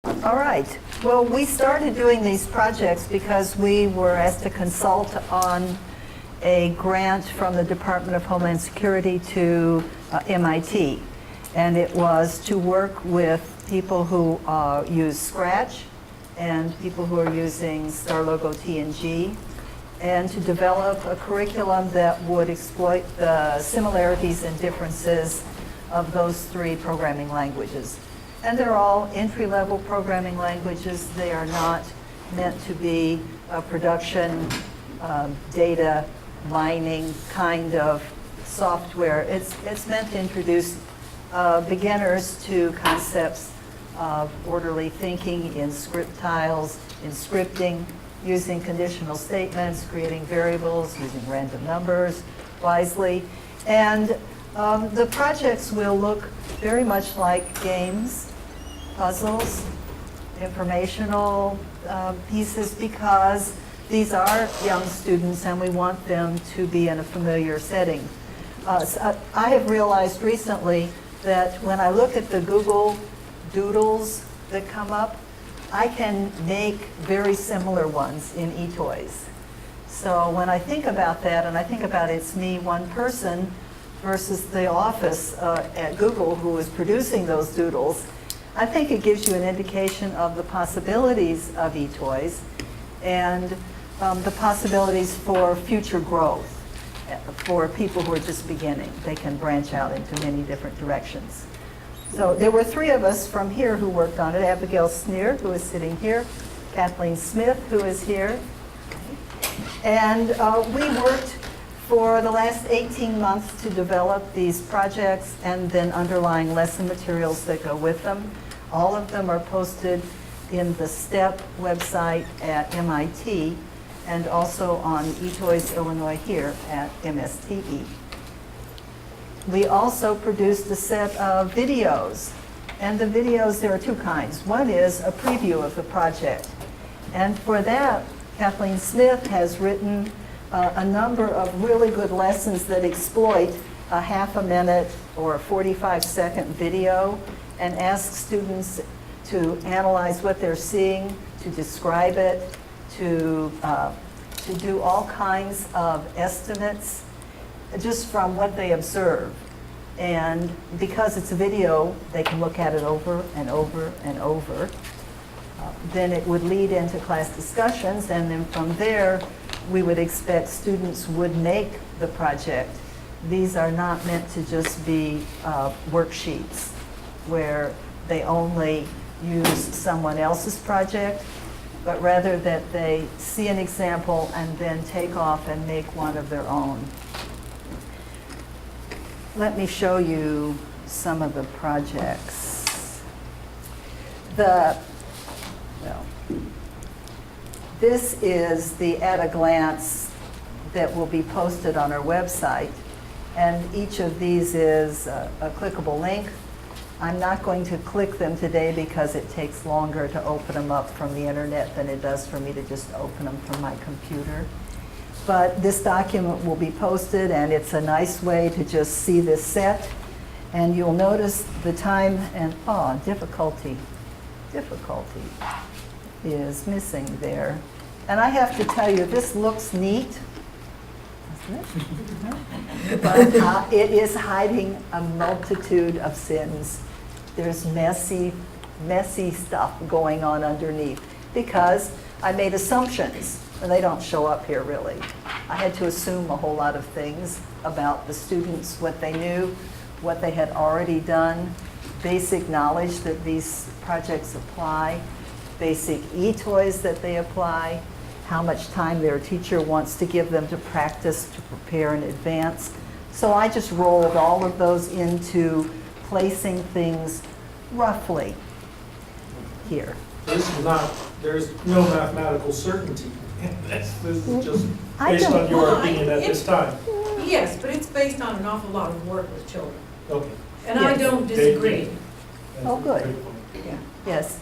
All right. Well, we started doing these projects because we were asked to consult on a grant from the Department of Homeland Security to MIT. And it was to work with people who use Scratch and people who are using Star Logo TNG, and to develop a curriculum that would exploit the similarities and differences of those three programming languages. And they're all entry-level programming languages. They are not meant to be a production data mining kind of software. It's meant to introduce beginners to concepts of orderly thinking in script tiles, in scripting, using conditional statements, creating variables, using random numbers wisely. And the projects will look very much like games, puzzles, informational pieces, because these are young students and we want them to be in a familiar setting. So I have realized recently that when I look at the Google Doodles that come up, I can make very similar ones in eToys. So when I think about that, and I think about it's me, one person, versus the office at Google who is producing those doodles, I think it gives you an indication of the possibilities of eToys and the possibilities for future growth for people who are just beginning. They can branch out into many different directions. So there were three of us from here who worked on it. Abigail Sneer, who is sitting here, Kathleen Smith, who is here. And we worked for the last 18 months to develop these projects and then underlying lesson materials that go with them. All of them are posted in the STEP website at MIT and also on eToys Illinois here at MSTE. We also produced a set of videos. And the videos, there are two kinds. One is a preview of the project. And for that, Kathleen Smith has written a number of really good lessons that exploit a half a minute or a 45-second video and ask students to analyze what they're seeing, to describe it, to do all kinds of estimates just from what they observe. And because it's a video, they can look at it over and over and over. Then it would lead into class discussions, and then from there, we would expect students would make the project. These are not meant to just be worksheets where they only use someone else's project, but rather that they see an example and then take off and make one of their own. Let me show you some of the projects. This is the at a glance that will be posted on our website, and each of these is a clickable link. I'm not going to click them today because it takes longer to open them up from the internet than it does for me to just open them from my computer. But this document will be posted, and it's a nice way to just see this set. And you'll notice the time and, difficulty is missing there. And I have to tell you, this looks neat, doesn't it? But it is hiding a multitude of sins. There's messy stuff going on underneath because I made assumptions, and they don't show up here really. I had to assume a whole lot of things about the students, what they knew, what they had already done, basic knowledge that these projects apply, basic eToys that they apply, how much time their teacher wants to give them to practice, to prepare in advance. So I just rolled all of those into placing things roughly here. There's no mathematical certainty in this. This is just based on your opinion at this time. Yes, but it's based on an awful lot of work with children. Okay. And I don't disagree. Oh, good. Yeah. Yes,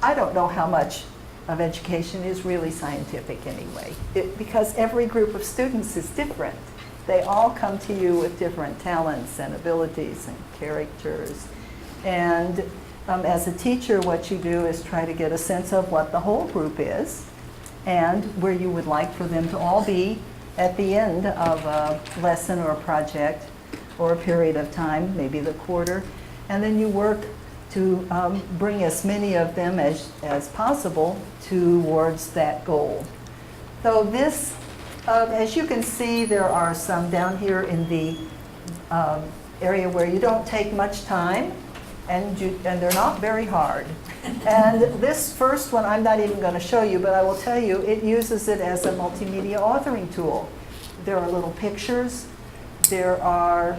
I don't know how much of education is really scientific anyway, because every group of students is different. They all come to you with different talents and abilities and characters. And As a teacher, what you do is try to get a sense of what the whole group is and where you would like for them to all be at the end of a lesson or a project or a period of time, maybe the quarter. And then you work to bring as many of them as possible towards that goal. So this, as you can see, there are some down here in the area where you don't take much time, and they're not very hard. And this first one, I'm not even going to show you, but I will tell you, it uses it as a multimedia authoring tool. There are little pictures. There are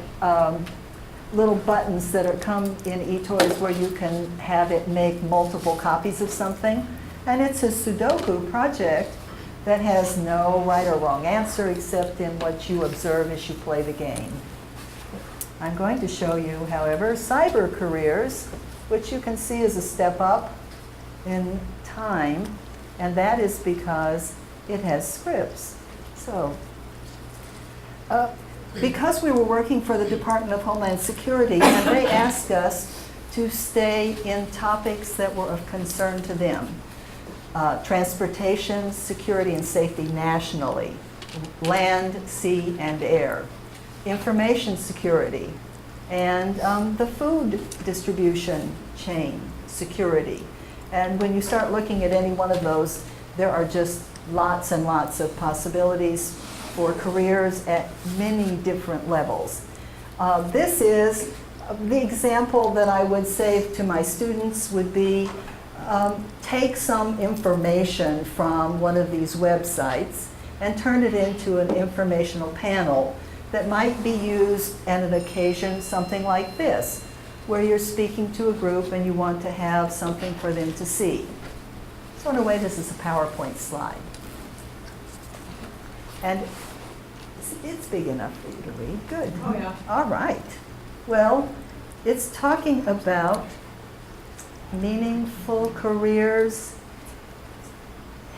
little buttons that come in eToys where you can have it make multiple copies of something. And it's a Sudoku project that has no right or wrong answer except in what you observe as you play the game. I'm going to show you, however, cyber careers, which you can see is a step up in time, and that is because it has scripts. So, because we were working for the Department of Homeland Security, and they asked us to stay in topics that were of concern to them. Transportation, security, and safety nationally, land, sea, and air, information security, and the food distribution chain security. And when you start looking at any one of those, there are just lots and lots of possibilities for careers at many different levels. This is the example that I would say to my students would be take some information from one of these websites and turn it into an informational panel that might be used at an occasion, something like this, where you're speaking to a group and you want to have something for them to see. So in a way, this is a PowerPoint slide. And it's big enough for you to read. Good. Oh, yeah. All right. Well, it's talking about meaningful careers.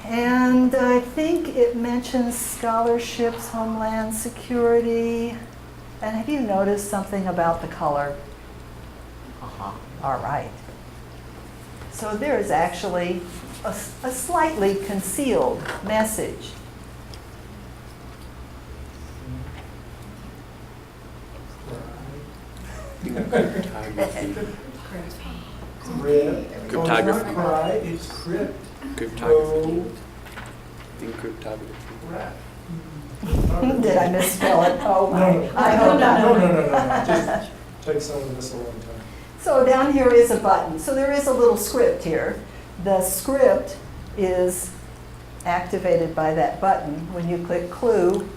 And I think it mentions scholarships, Homeland Security. And have you noticed something about the color? All right. So there is actually a slightly concealed message. Cryptography. It's crypt. Cryptography. Encryptography. Did I misspell it? Oh, my. No, I hope not. no. Just take some of this a long time. So down here is a button. So there is a little script here. The script is activated by that button. When you click clue,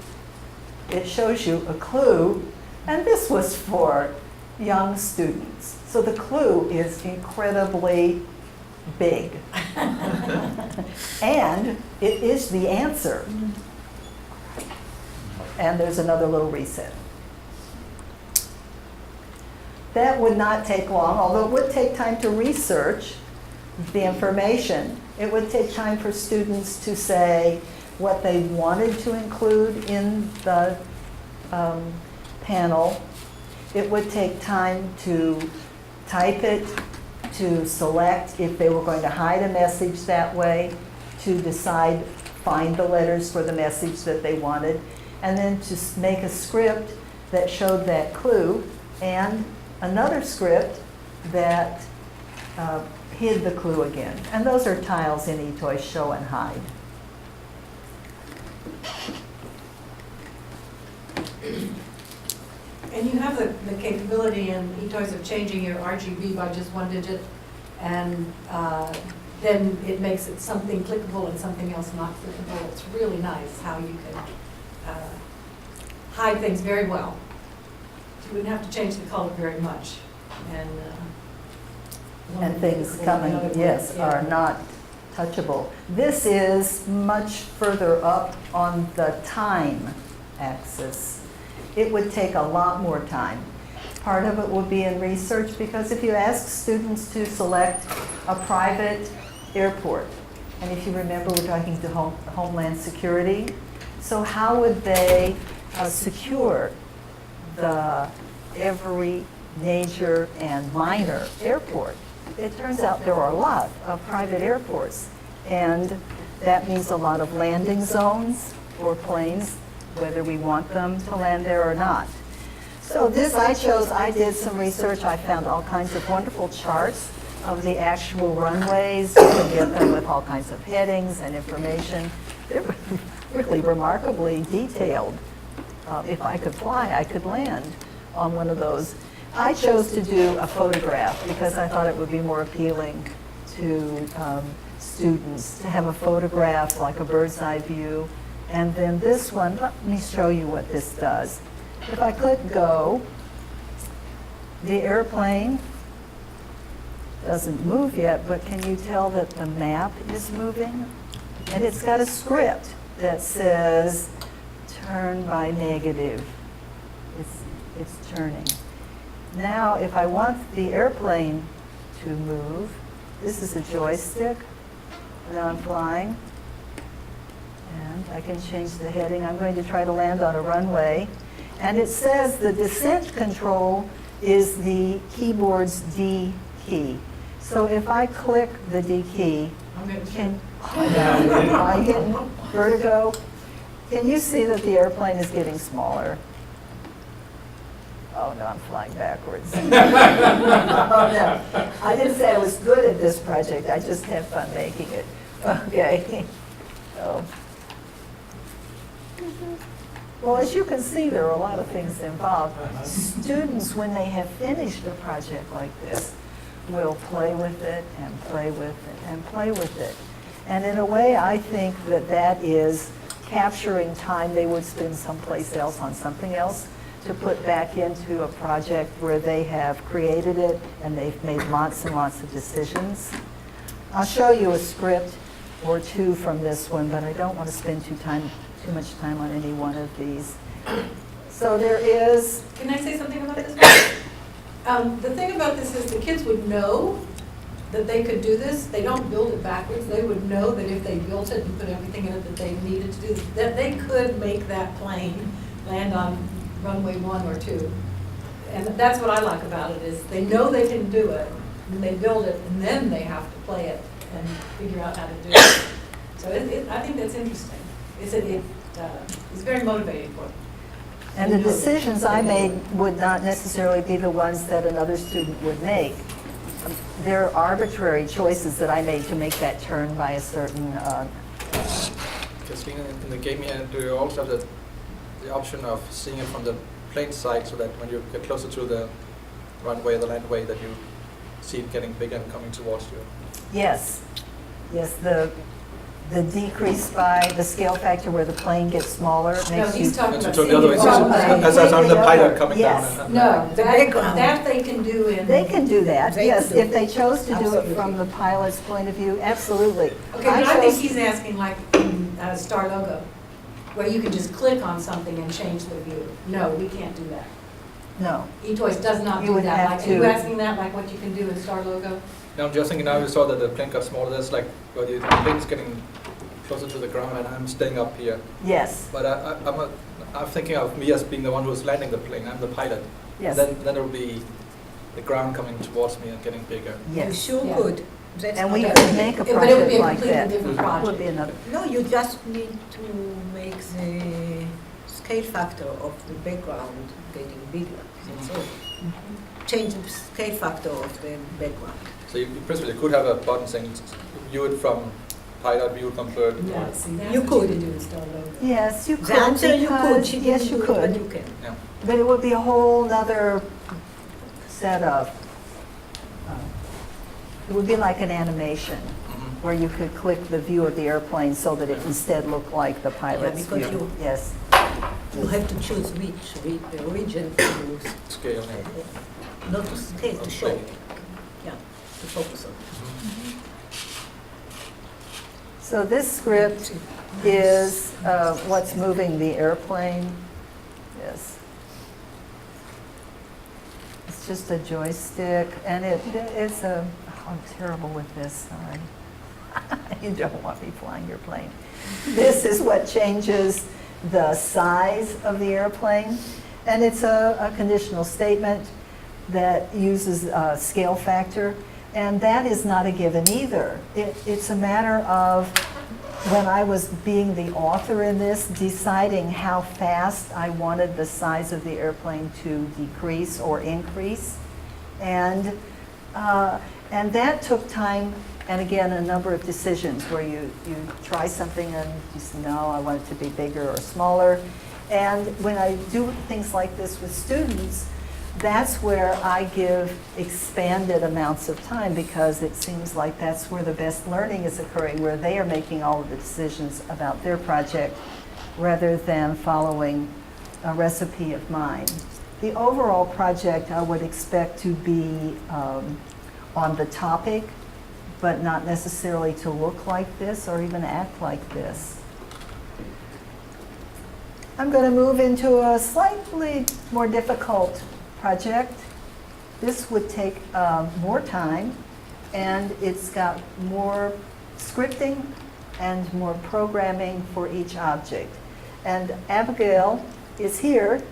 it shows you a clue. And this was for young students. So the clue is incredibly big. And it is the answer. And there's another little reset. That would not take long, although it would take time to research the information. It would take time for students to say what they wanted to include in the panel. It would take time to type it, to select if they were going to hide a message that way, to decide, find the letters for the message that they wanted, and then to make a script that showed that clue, and another script that hid the clue again. And those are tiles in eToys, show and hide. And you have the capability in eToys of changing your RGB by just one digit, and then it makes it something clickable and something else not clickable. It's really nice how you can hide things very well. You wouldn't have to change the color very much. And things coming, yes, are not touchable. This is much further up on the time axis. It would take a lot more time. Part of it will be in research, because if you ask students to select a private airport, and if you remember, we're talking to Homeland Security, so how would they secure every major and minor airport? it turns out there are a lot of private airports, and that means a lot of landing zones for planes, whether we want them to land there or not. So this I did some research. I found all kinds of wonderful charts of the actual runways. You can get them with all kinds of headings and information. They're really remarkably detailed. If I could fly, I could land on one of those. I chose to do a photograph because I thought it would be more appealing to students to have a photograph like a bird's eye view. And then this one, let me show you what this does. If I click go, the airplane doesn't move yet, but can you tell that the map is moving? And it's got a script that says turn by negative. It's turning. Now, if I want the airplane to move, this is a joystick. Now I'm flying. And I can change the heading. I'm going to try to land on a runway. And it says the descent control is the keyboard's D key. So if I click the D key, am I getting vertigo? Can you see that the airplane is getting smaller? Oh no, I'm flying backwards. Oh no, I didn't say I was good at this project, I just have fun making it. Okay. So. Well, as you can see, there are a lot of things involved. Students, when they have finished a project like this, will play with it and play with it and play with it. And in a way, I think that that is capturing time they would spend someplace else on something else to put back into a project where they have created it and they've made lots and lots of decisions. I'll show you a script or two from this one, but I don't want to spend too much time on any one of these. So there is... Can I say something about this? The thing about this is the kids would know that they could do this. They don't build it backwards. They would know that if they built it and put everything in it that they needed to do, that they could make that plane land on runway 1 or 2. And that's what I like about it, is they know they can do it, and they build it, and then they have to play it and figure out how to do it. So I think that's interesting. It's very motivating for them. And the decisions I made would not necessarily be the ones that another student would make. They're arbitrary choices that I made to make that turn by a certain... Kathleen, in the game here, do you also have the option of seeing it from the plane side, so that when you get closer to the runway, the landway, that you see it getting bigger and coming towards you? Yes. Yes, the decrease by the scale factor where the plane gets smaller makes No, he's talking It's about the other way. seeing As I'm the pilot coming Yes. down. No, The background. that they can do in... They can do that, They yes, can do if they chose to do it Absolutely. from the pilot's point of view, absolutely. Okay, but I think chose- he's asking like in Star Logo, where you can just click on something and change the view. No, we can't do that. No, eToys does not You do would that. have Like, are you to- asking that, like what you can do in Star Logo? Now I'm just thinking, now you saw that the plane got smaller, that's like, well, the plane's getting closer to the ground and I'm staying up here. yes, But I'm thinking of me as being the one who's landing the plane, I'm the pilot. yes, Then there will be the ground coming towards me and getting bigger. You yes. sure Yeah. could. That's And we not could make a But it would be project a like completely that. different That would be project. another, No, you just need to make the scale factor of the background getting bigger. That's all. Change the scale factor of the background. So you principally could have a button saying view it from pilot, view it from bird. Yeah, see, that's You what could. you can do in Star Logo. yes, you could. The answer you could. because- She Yes, didn't you do it, but could, you can. Yeah. but it would be a whole nother set of, it would be like an animation, Mhm. where you could click the view of the airplane so that it instead looked like the pilot's because view. you- Yes, You have to choose which region to use. Scale. Yeah. Not to scale, to show. Yeah, to focus on. so this script is what's moving the airplane. Yes. It's just a joystick, and it's a, oh, I'm terrible with this, sorry. You don't want me flying your plane. This is what changes the size of the airplane, and it's a conditional statement that uses a scale factor. And that is not a given either. It's a matter of, when I was being the author in this, deciding how fast I wanted the size of the airplane to decrease or increase. And that took time, and again, a number of decisions where you try something and you say, no, I want it to be bigger or smaller. And when I do things like this with students, that's where I give expanded amounts of time, because it seems like that's where the best learning is occurring, where they are making all of the decisions about their project rather than following a recipe of mine. The overall project I would expect to be on the topic, but not necessarily to look like this or even act like this. I'm going to move into a slightly more difficult project. This would take more time, and it's got more scripting and more programming for each object. And Abigail is here.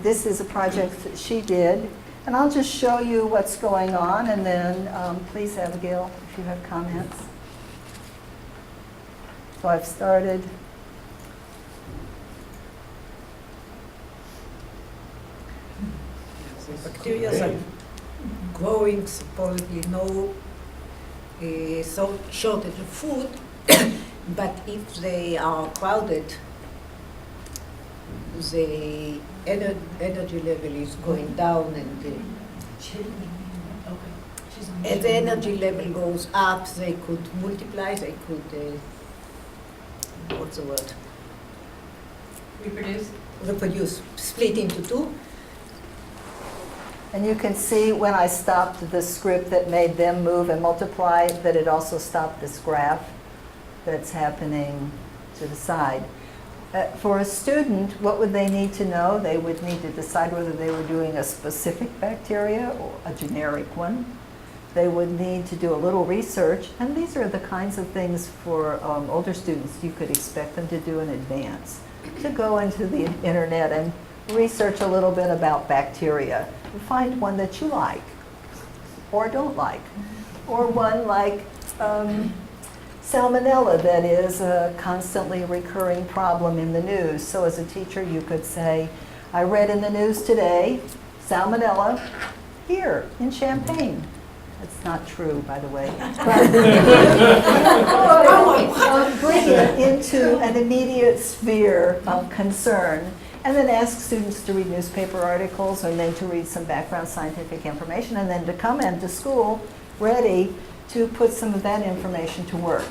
This is a project that she did. And I'll just show you what's going on, and then please, Abigail, if you have comments. So I've started. Bacteria are growing, supposedly no shortage of food, but if they are crowded, the energy level is going down, and as the energy level goes up, they could multiply, they could, what's the word? Reproduce, split into two. And you can see when I stopped the script that made them move and multiply, that it also stopped this graph that's happening to the side. For a student, what would they need to know? They would need to decide whether they were doing a specific bacteria or a generic one. They would need to do a little research, and these are the kinds of things for older students you could expect them to do in advance. To go into the internet and research a little bit about bacteria. Find one that you like or don't like, or one like salmonella that is a constantly recurring problem in the news. So as a teacher, you could say, I read in the news today, salmonella here in Champaign. That's not true, by the way. But bring it into an immediate sphere of concern, and then ask students to read newspaper articles, and then to read some background scientific information, and then to come into school ready to put some of that information to work.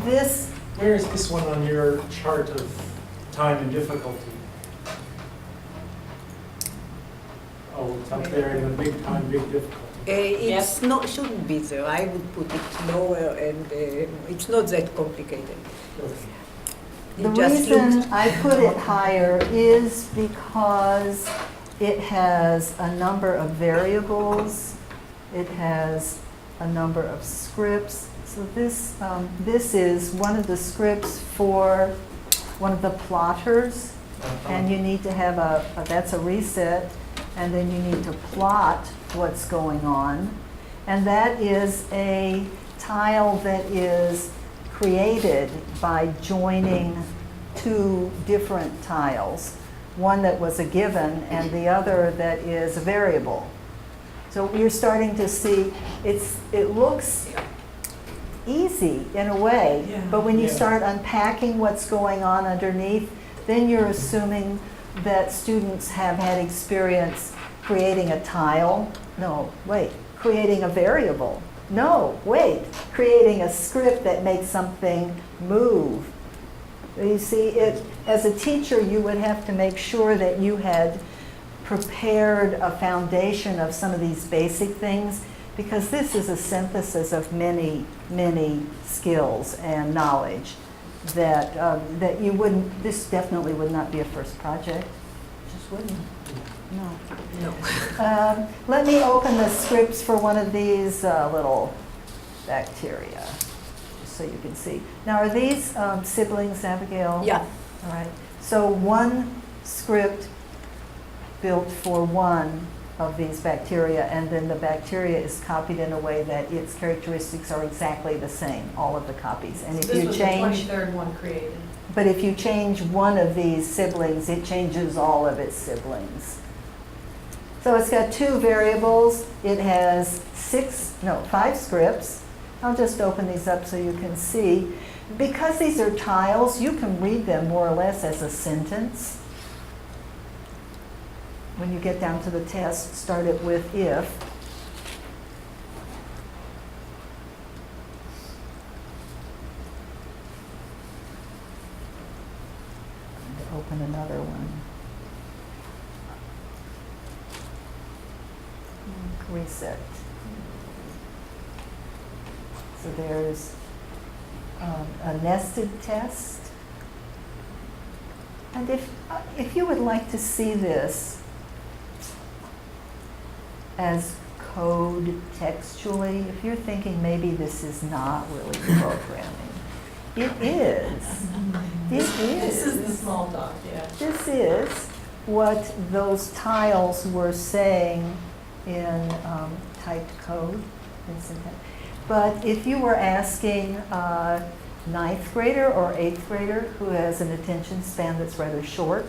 Where is this one on your chart of time and difficulty? Oh, it's up there in the big time, big difficulty. It's not, shouldn't be there. I would put it lower, and it's not that complicated. Okay. The reason I put it higher is because it has a number of variables, it has a number of scripts. So this is one of the scripts for one of the plotters, and you need to have that's a reset, and then you need to plot what's going on. And that is a tile that is created by joining two different tiles, one that was a given and the other that is a variable. So you're starting to see it looks easy in a way, but when you start unpacking what's going on underneath, then you're assuming that students have had experience creating a tile. No, wait, creating a variable. No, wait, creating a script that makes something move. You see, as a teacher, you would have to make sure that you had prepared a foundation of some of these basic things, because this is a synthesis of many, many skills and knowledge that, that you wouldn't, this definitely would not be a first project. Just wouldn't. No. No. Let me open the scripts for one of these little bacteria, just so you can see. Now, are these siblings, Abigail? Yeah. All right. So one script built for one of these bacteria, and then the bacteria is copied in a way that its characteristics are exactly the same, all of the copies. And if This you was the change, 23rd one created. but if you change one of these siblings, it changes all of its siblings. So it's got 2 variables. It has 5 scripts. I'll just open these up so you can see. Because these are tiles, you can read them more or less as a sentence. When you get down to the test, start it with if. Open another one. Reset. So there's a nested test. And if you would like to see this as code textually, if you're thinking maybe this is not really programming, it is. It is. This is the small talk, yeah. This is what those tiles were saying in typed code. But if you were asking a 9th grader or 8th grader who has an attention span that's rather short,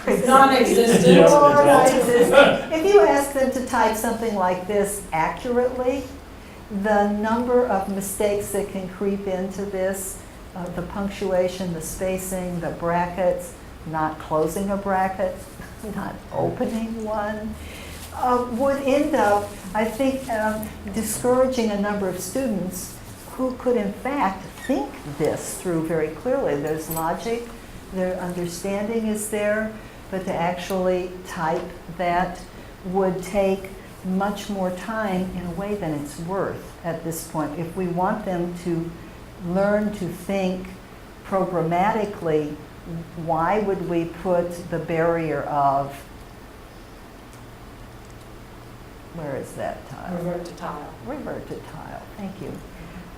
It's non-existent. Yes, or exactly. non-existent, if you ask them to type something like this accurately, the number of mistakes that can creep into this, the punctuation, the spacing, the brackets, not closing a bracket, not opening one, would end up, I think, discouraging a number of students who could in fact think this through very clearly. There's logic, their understanding is there, but to actually type that would take much more time in a way than it's worth at this point. If we want them to learn to think programmatically, why would we put the barrier of, where is that tile? Revert to tile. Revert to tile, thank you.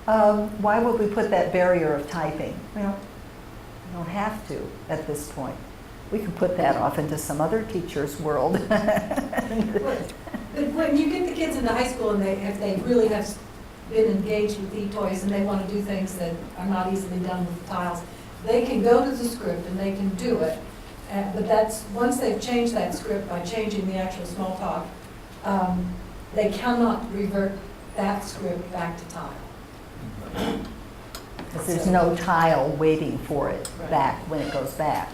Why would we put that barrier of typing? Well, we don't have to at this point. We could put that off into some other teacher's world. But when you get the kids into high school and if they really have been engaged with e-toys and they want to do things that are not easily done with the tiles, they can go to the script and they can do it. But that's, once they've changed that script by changing the actual small talk, they cannot revert that script back to tile. Because there's no tile waiting for it Right. back when it goes back.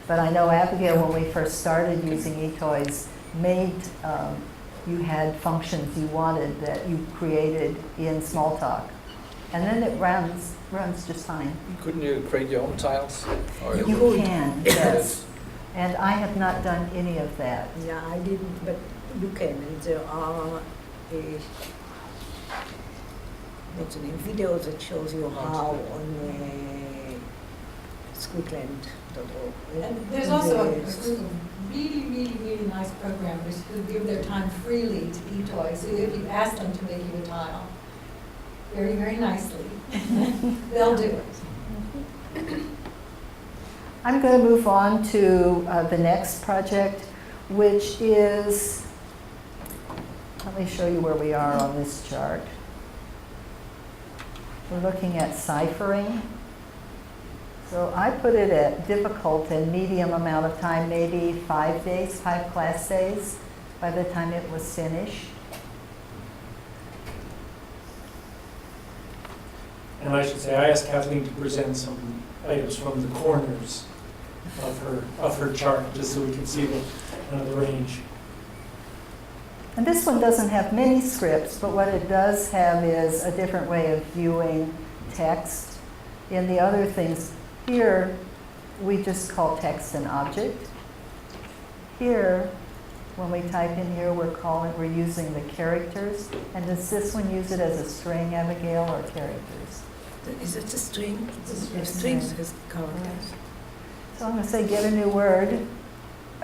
But I know Abigail, when we first started using eToys, made, you had functions you wanted that you created in Smalltalk. And then it runs just fine. Couldn't you create your own tiles? Or You can, yes. And I have not done any of that. Yeah, I didn't, but you can. And there are what's the name, videos that shows you how on squidland.org. And there's also a group of really, really, really nice programmers who give their time freely to e-toys. So if you ask them to make you a tile, very, very nicely, they'll do it. I'm going to move on to the next project, which is, let me show you where we are on this chart. We're looking at ciphering. So I put it at difficult and medium amount of time, maybe 5 days, 5 class days by the time it was finished. And I should say, I asked Kathleen to present some items from the corners of her chart, just so we can see the range. And this one doesn't have many scripts, but what it does have is a different way of viewing text. In the other things, here we just call text an object. Here, when we type in here, we're using the characters. And does this one use it as a string, Abigail, or characters? Is it a string? It's a string. Strings has characters. So I'm going to say get a new word.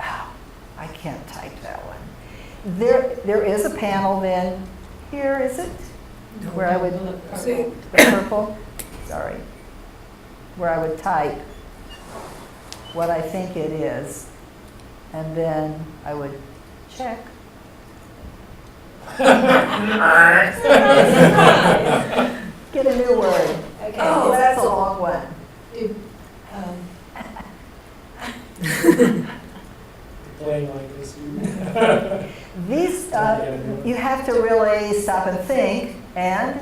Oh, I can't type that one. There is a panel then. Here, is it? Where I would, See? the purple, sorry. Where I would type what I think it is. And then I would check. Get a new word. Okay, Oh, that's a long one. It, Playing like this. These, you have to really stop and think, and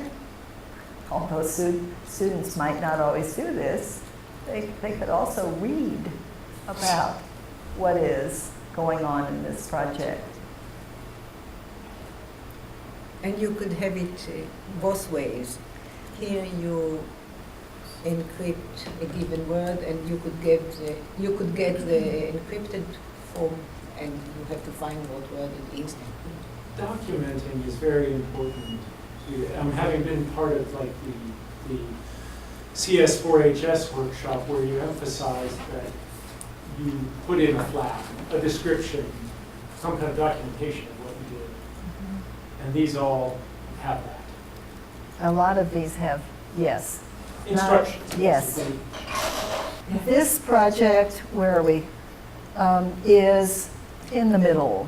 although students might not always do this, they could also read about what is going on in this project. And you could have it both ways. Here you encrypt a given word, and you could get the encrypted form, and you have to find what word it is. Documenting is very important. Having been part of like the CS4HS workshop where you emphasize that you put in a flag, a description, some kind of documentation of what you did. And these all have that. A lot of these have, yes. Instructions. Yes. basically. This project, where are we, is in the middle.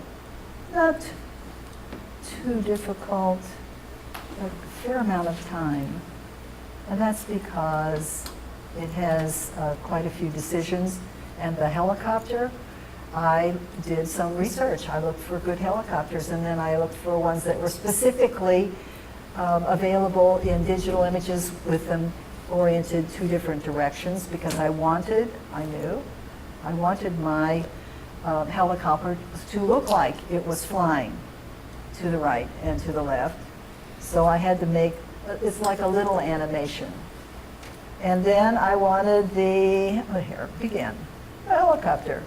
Not too difficult, a fair amount of time. And that's because it has quite a few decisions. And the helicopter, I did some research. I looked for good helicopters, and then I looked for ones that were specifically available in digital images with them oriented two different directions, because I wanted my helicopter to look like it was flying to the right and to the left. So I had to make, it's like a little animation. And then I wanted the, here, begin, the helicopter.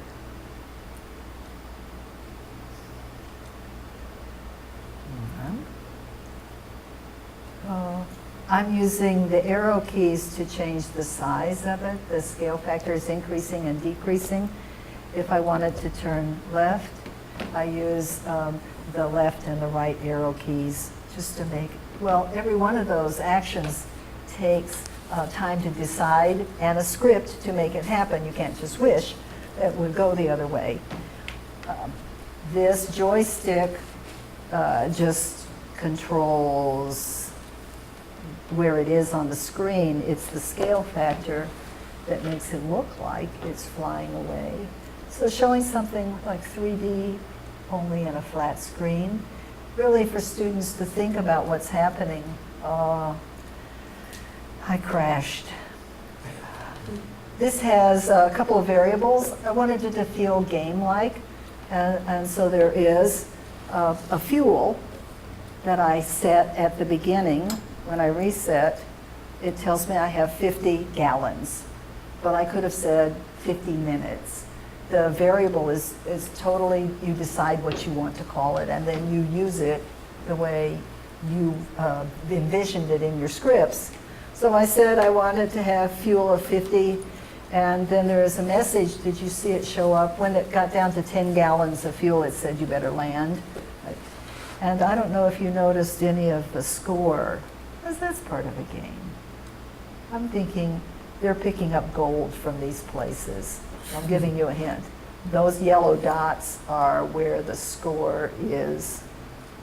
I'm using the arrow keys to change the size of it. The scale factor is increasing and decreasing. If I wanted to turn left, I use the left and the right arrow keys just to make, well, every one of those actions takes time to decide and a script to make it happen. You can't just wish it would go the other way. This joystick just controls where it is on the screen. It's the scale factor that makes it look like it's flying away. So showing something like 3D only in a flat screen, really for students to think about what's happening. I crashed. This has a couple of variables. I wanted it to feel game-like, and so there is a fuel that I set at the beginning. When I reset, it tells me I have 50 gallons, but I could have said 50 minutes. The variable is totally, you decide what you want to call it, and then you use it the way you envisioned it in your scripts. So I said I wanted to have fuel of 50, and then there is a message. Did you see it show up? When it got down to 10 gallons of fuel, it said you better land. And I don't know if you noticed any of the score, because that's part of a game. I'm thinking they're picking up gold from these places. I'm giving you a hint. Those yellow dots are where the score is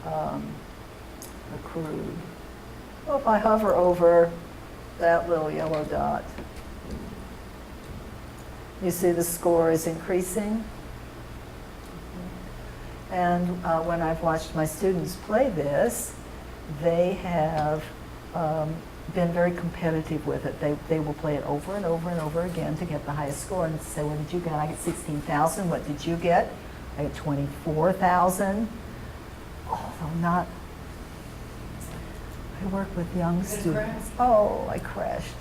accrued. Well, if I hover over that little yellow dot, you see the score is increasing. And when I've watched my students play this, they have been very competitive with it. They will play it over and over and over again to get the highest score and say, what did you get? I get 16,000. What did you get? I get 24,000. Although not, I work with young students. Oh, I crashed.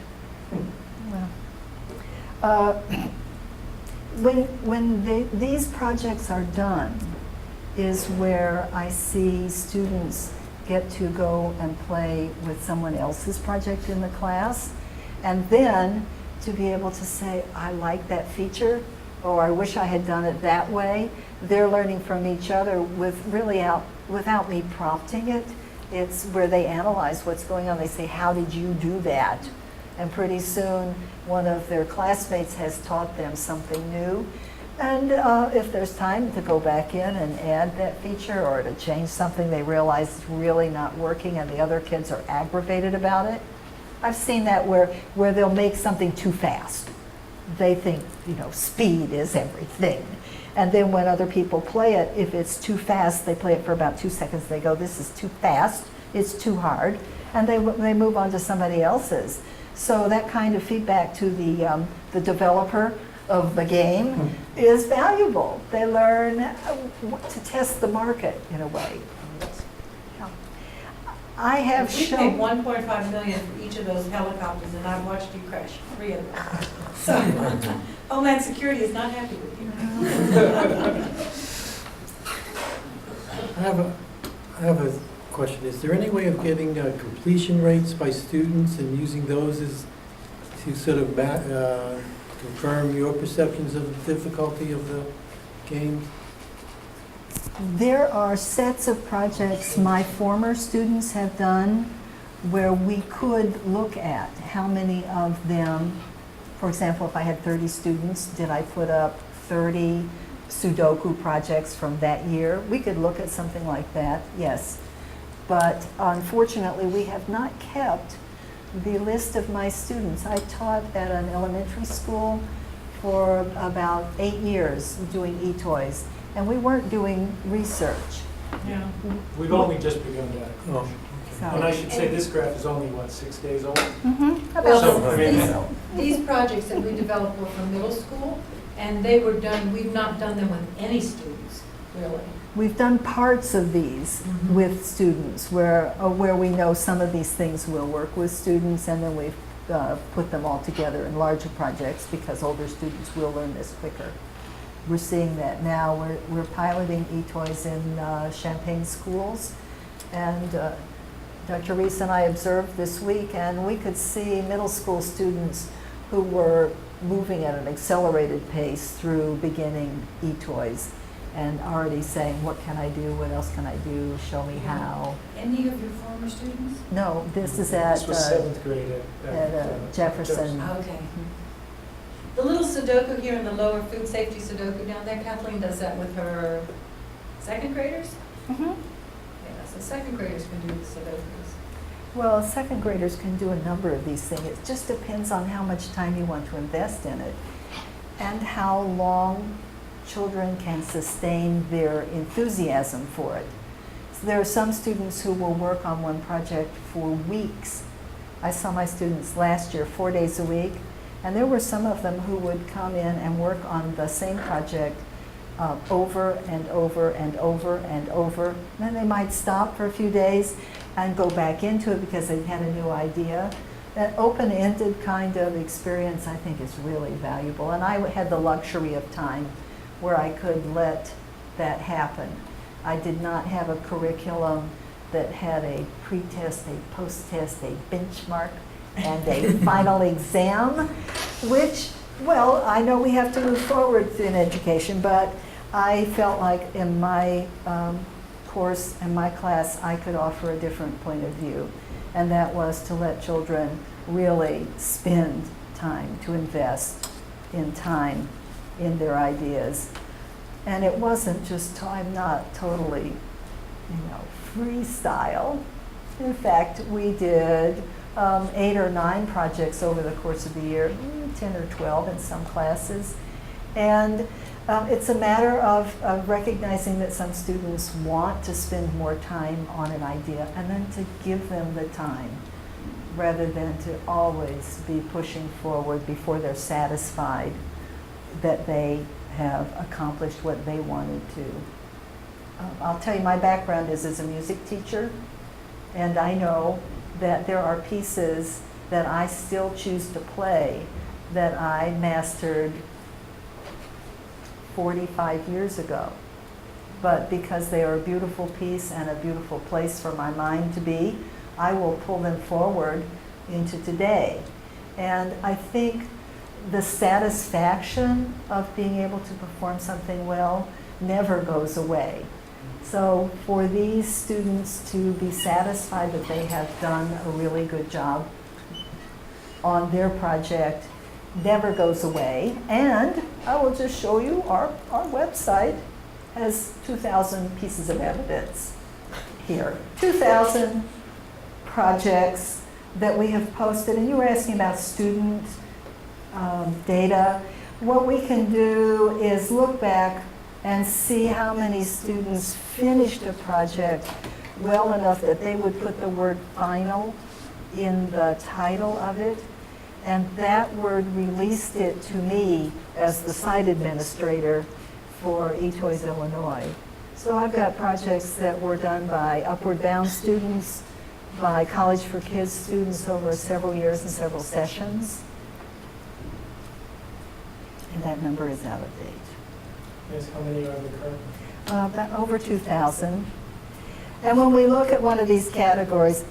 Well, when these projects are done is where I see students get to go and play with someone else's project in the class, and then to be able to say, I like that feature, or I wish I had done it that way. They're learning from each other without me prompting it. It's where they analyze what's going on. They say, how did you do that? And pretty soon, one of their classmates has taught them something new. And if there's time to go back in and add that feature or to change something they realize is really not working and the other kids are aggravated about it. I've seen that where they'll make something too fast. They think, speed is everything. And then when other people play it, if it's too fast, they play it for about 2 seconds. They go, this is too fast, it's too hard. And they move on to somebody else's. So that kind of feedback to the developer of the game is valuable. They learn to test the market in a way. Yeah. I have We paid shown. $1.5 million for each of those helicopters, and I've watched you crash 3 of them. So Homeland Security is not happy with you. I have a question. Is there any way of getting completion rates by students and using those as to sort of confirm your perceptions of the difficulty of the games? There are sets of projects my former students have done where we could look at how many of them, for example, if I had 30 students, did I put up 30 Sudoku projects from that year? We could look at something like that, yes. But unfortunately, we have not kept the list of my students. I taught at an elementary school for about 8 years doing e-toys, and we weren't doing research. Yeah. We've only just begun that. Oh, So, And I should say this graph is only, 6 days old? about So, I mean, These projects that we developed were from middle school, and they were done, we've not done them with any students, really. we've done parts of these Mhm. with students where we know some of these things will work with students, and then we've put them all together in larger projects because older students will learn this quicker. We're seeing that now. We're piloting e-toys in Champaign schools, and Dr. Reese and I observed this week, and we could see middle school students who were moving at an accelerated pace through beginning e-toys and already saying, what can I do, what else can I do, show me how. Any of your former students? No, this is at This was 7th grade at Jefferson. Okay. The little Sudoku here in the lower food safety Sudoku down there, Kathleen does that with her 2nd graders? Mhm. Yeah, so 2nd graders can do the Sudokus. Well, 2nd graders can do a number of these things. It just depends on how much time you want to invest in it and how long children can sustain their enthusiasm for it. So there are some students who will work on one project for weeks. I saw my students last year 4 days a week, and there were some of them who would come in and work on the same project over and over and over and over. And then they might stop for a few days and go back into it because they had a new idea. That open-ended kind of experience, I think, is really valuable. And I had the luxury of time where I could let that happen. I did not have a curriculum that had a pre-test, a post-test, a benchmark, and a final exam, which, well, I know we have to move forward in education, but I felt like in my course and my class, I could offer a different point of view, and that was to let children really spend time, to invest in time in their ideas. And it wasn't just, I'm not totally, freestyle. In fact, we did 8 or 9 projects over the course of the year, 10 or 12 in some classes. And it's a matter of recognizing that some students want to spend more time on an idea and then to give them the time rather than to always be pushing forward before they're satisfied that they have accomplished what they wanted to. I'll tell you, my background is as a music teacher, and I know that there are pieces that I still choose to play that I mastered 45 years ago. But because they are a beautiful piece and a beautiful place for my mind to be, I will pull them forward into today. And I think the satisfaction of being able to perform something well never goes away. So for these students to be satisfied that they have done a really good job on their project never goes away. And I will just show you our website has 2,000 pieces of evidence here. 2,000 projects that we have posted. And you were asking about student data. What we can do is look back and see how many students finished a project well enough that they would put the word final in the title of it. And that word released it to me as the site administrator for eToys Illinois. So I've got projects that were done by Upward Bound students, by College for Kids students over several years and several sessions. And that number is out of date. Yes, how many are there currently? About over 2,000. And when we look at one of these categories,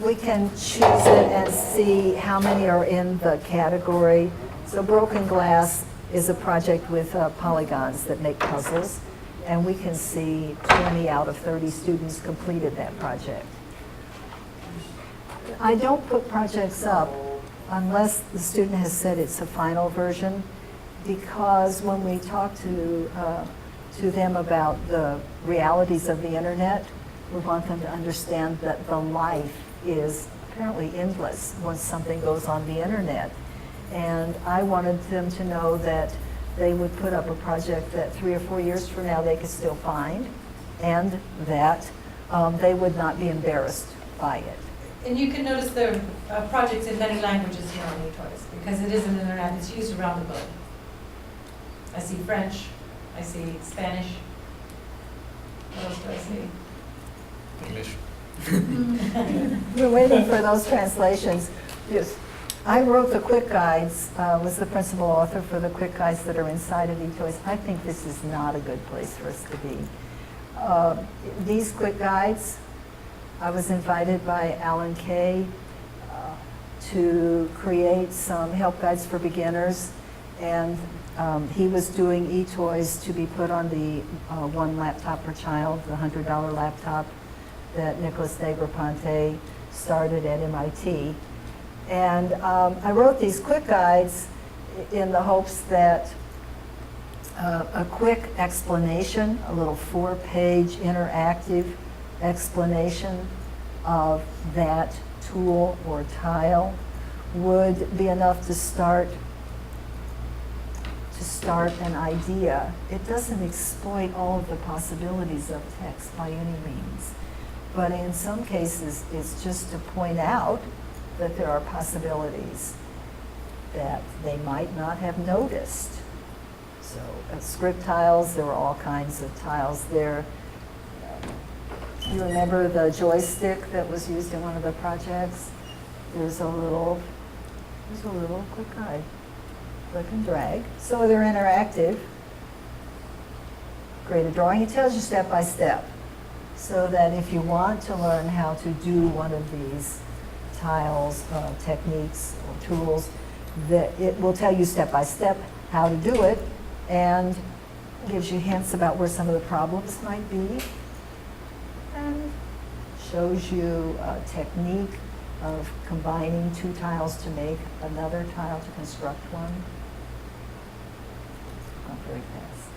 we can choose it and see how many are in the category. So Broken Glass is a project with polygons that make puzzles, and we can see 20 out of 30 students completed that project. I don't put projects up unless the student has said it's a final version, because when we talk to them about the realities of the internet, we want them to understand that the life is apparently endless once something goes on the internet. And I wanted them to know that they would put up a project that 3 or 4 years from now they could still find, and that they would not be embarrassed by it. And you can notice there are projects in many languages here on eToys, because it is an internet, it's used around the globe. I see French, I see Spanish. What else do I see? English. We're waiting for those translations. Yes. I wrote the quick guides, was the principal author for the quick guides that are inside of eToys. I think this is not a good place for us to be. These quick guides, I was invited by Alan Kay to create some help guides for beginners, and he was doing eToys to be put on the one laptop per child, the $100 laptop that Nicholas Negroponte started at MIT. And I wrote these quick guides in the hopes that a quick explanation, a little 4-page interactive explanation of that tool or tile would be enough to start an idea. It doesn't exploit all of the possibilities of text by any means, but in some cases it's just to point out that there are possibilities that they might not have noticed. So script tiles, there were all kinds of tiles there. You remember the joystick that was used in one of the projects? There's a little quick guide, click and drag. So they're interactive. Create a drawing. It tells you step by step, so that if you want to learn how to do one of these tiles, techniques, or tools, that it will tell you step by step how to do it, and gives you hints about where some of the problems might be, and shows you a technique of combining 2 tiles to make another tile to construct one. Not very fast.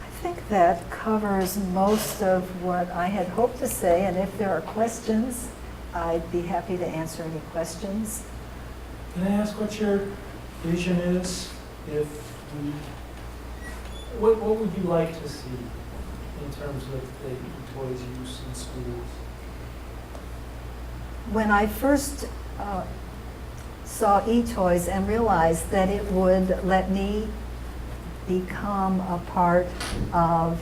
I think that covers most of what I had hoped to say, and if there are questions, I'd be happy to answer any questions. Can I ask what your vision is? What would you like to see in terms of the eToys use in schools? When I first saw eToys and realized that it would let me become a part of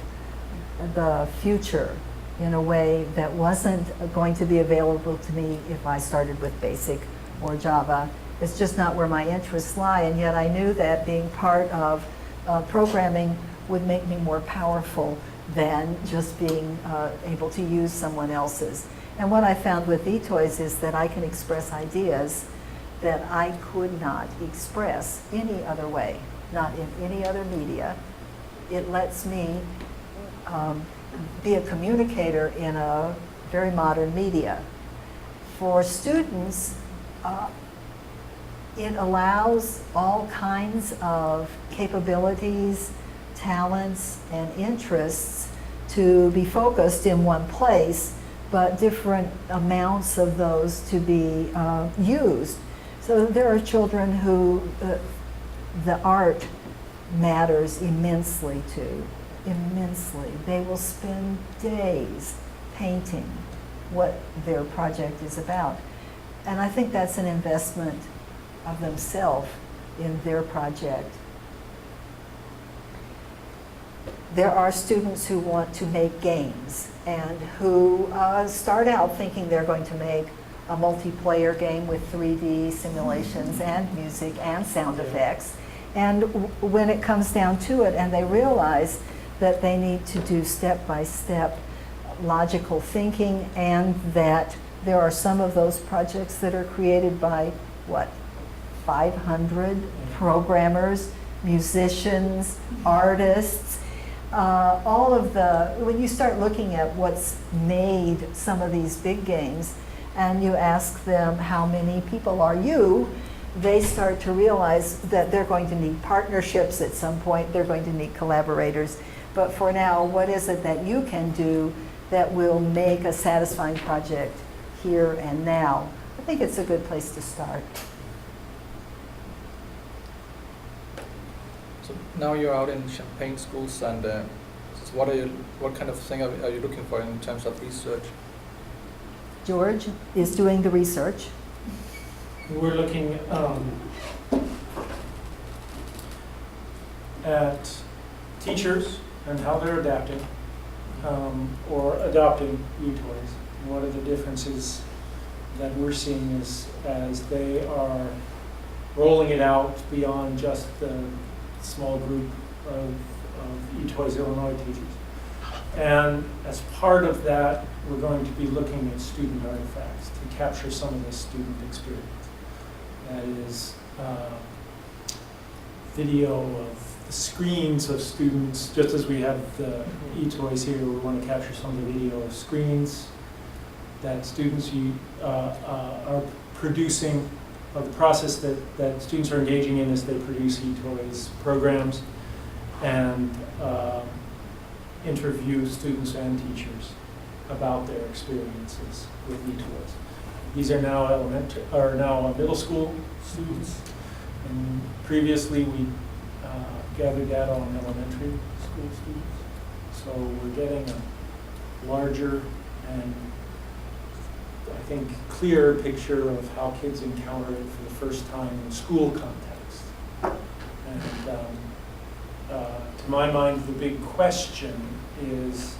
the future in a way that wasn't going to be available to me if I started with BASIC or Java. It's just not where my interests lie, and yet I knew that being part of programming would make me more powerful than just being able to use someone else's. And what I found with eToys is that I can express ideas that I could not express any other way, not in any other media. It lets me be a communicator in a very modern media. for students, it allows all kinds of capabilities, talents, and interests to be focused in one place, but different amounts of those to be used. So there are children who the art matters immensely to, immensely. They will spend days painting what their project is about. And I think that's an investment of themselves in their project. There are students who want to make games and who start out thinking they're going to make a multiplayer game with 3D simulations and music and sound effects. And when it comes down to it and they realize that they need to do step-by-step logical thinking, and that there are some of those projects that are created by, what, 500 programmers, musicians, artists, all of the, when you start looking at what's made some of these big games, and you ask them how many people are you, they start to realize that they're going to need partnerships at some point, they're going to need collaborators. But for now, what is it that you can do that will make a satisfying project here and now? I think it's a good place to start. So now you're out in Champaign schools, and so what kind of thing are you looking for in terms of research? George is doing the research. We're looking at teachers and how they're adapting or adopting e-toys. What are the differences that we're seeing as they are rolling it out beyond just the small group of eToys Illinois teachers. And as part of that, we're going to be looking at student artifacts to capture some of the student experience. That is video of the screens of students, just as we have the eToys here, we want to capture some of the video of screens that students are producing, of the process that students are engaging in as they produce eToys programs, and interview students and teachers about their experiences with eToys. These are now middle school students, and previously we gathered data on elementary school students. So we're getting a larger and I think clearer picture of how kids encounter it for the first time in school context. And to my mind, the big question is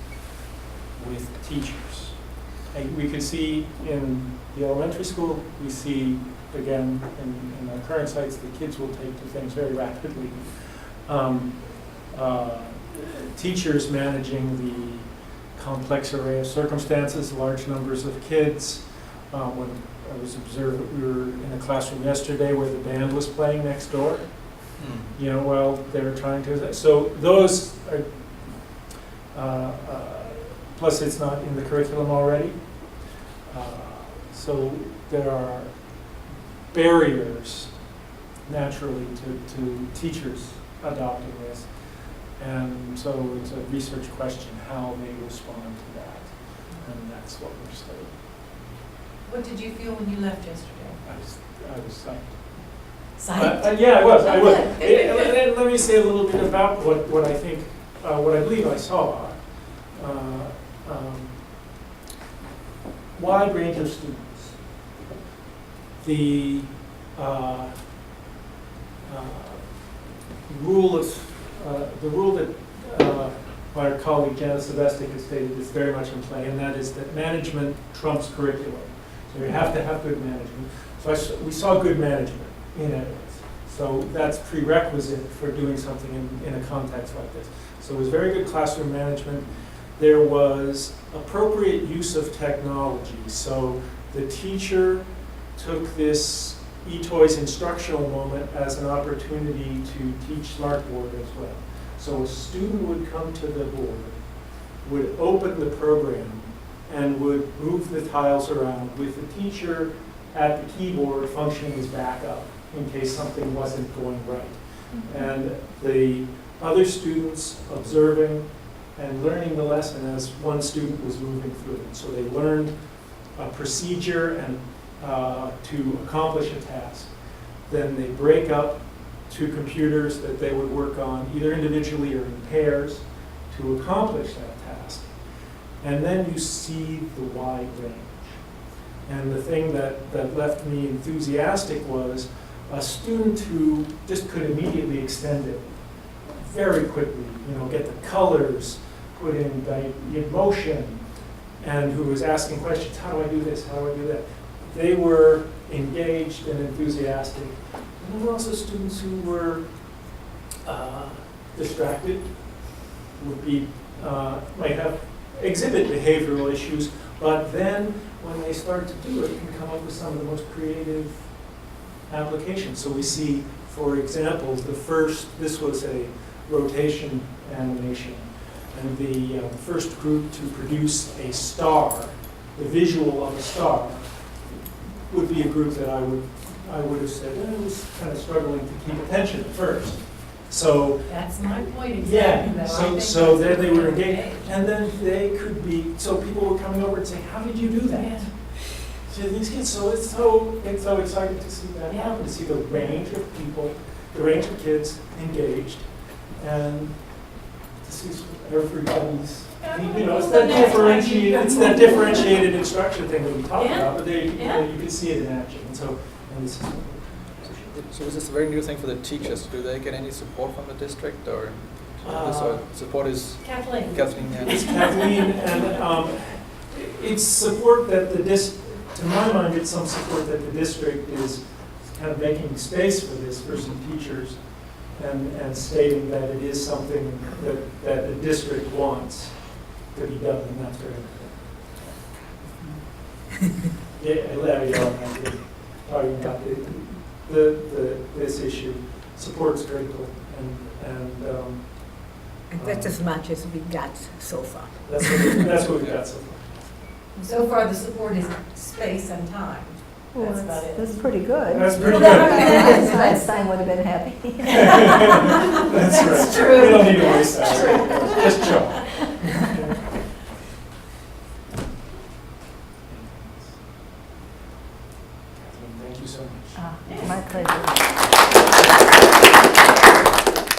with teachers. And we could see in the elementary school, we see, again, in our current sites, the kids will take to things very rapidly. Teachers managing the complex array of circumstances, large numbers of kids. When I was observing, we were in a classroom yesterday where the band was playing next door. You know, while they were trying to. So those are, plus it's not in the curriculum already. So there are barriers naturally to teachers adopting this. And so it's a research question how they respond to that. And that's what we're studying. What did you feel when you left yesterday? I was psyched. Psyched? Yeah, I was. Good. Let me say a little bit about what I think, what I believe I saw. Wide range of students. The rule that my colleague Janice Sebestik has stated is very much in play, and that is that management trumps curriculum. So you have to have good management. So we saw good management in areas. So that's prerequisite for doing something in a context like this. So it was very good classroom management. There was appropriate use of technology. So the teacher took this eToys instructional moment as an opportunity to teach Smartboard as well. So a student would come to the board, would open the program, and would move the tiles around with the teacher at the keyboard functioning as backup in case something wasn't going right. And the other students observing and learning the lesson as one student was moving through it. So they learned a procedure and to accomplish a task. Then they break up to computers that they would work on either individually or in pairs to accomplish that task. And then you see the wide range. And the thing that left me enthusiastic was a student who just could immediately extend it very quickly, get the colors, put in the emotion, and who was asking questions, how do I do this, how do I do that? They were engaged and enthusiastic. And there were also students who were distracted, might exhibit behavioral issues, but then when they start to do it, can come up with some of the most creative applications. So we see, for example, this was a rotation animation, and the first group to produce a star, the visual of a star, would be a group that I would have said, I was kind of struggling to keep attention at first. So That's my point yeah, exactly. so then they were engaged, and then they could be. So people were coming over and saying, "How did you do that?" Yeah. To these kids, so it's so exciting to see that happen, to see the range of people, the range of kids engaged, and to see everybody's. It's that differentiated instruction thing that we talked about, but you can see it in action. And this is. So is this a very new thing for the teachers? Do they get any support from the district, or support is Kathleen. Kathleen? Yeah. It's Kathleen, and it's support that to my mind, it's some support that the district is kind of making space for this for some teachers, and stating that it is something that the district wants to be done, and that's very important. Talking about this issue, support is critical, and that's as much as we got so far. that's what we got so far. So far, the support is space and time. Well, That's about it. that's pretty good. That's pretty Well, good. Einstein would have been happy. That's right. That's true. We don't need to waste that. Just Joe. Thank you so much. My pleasure.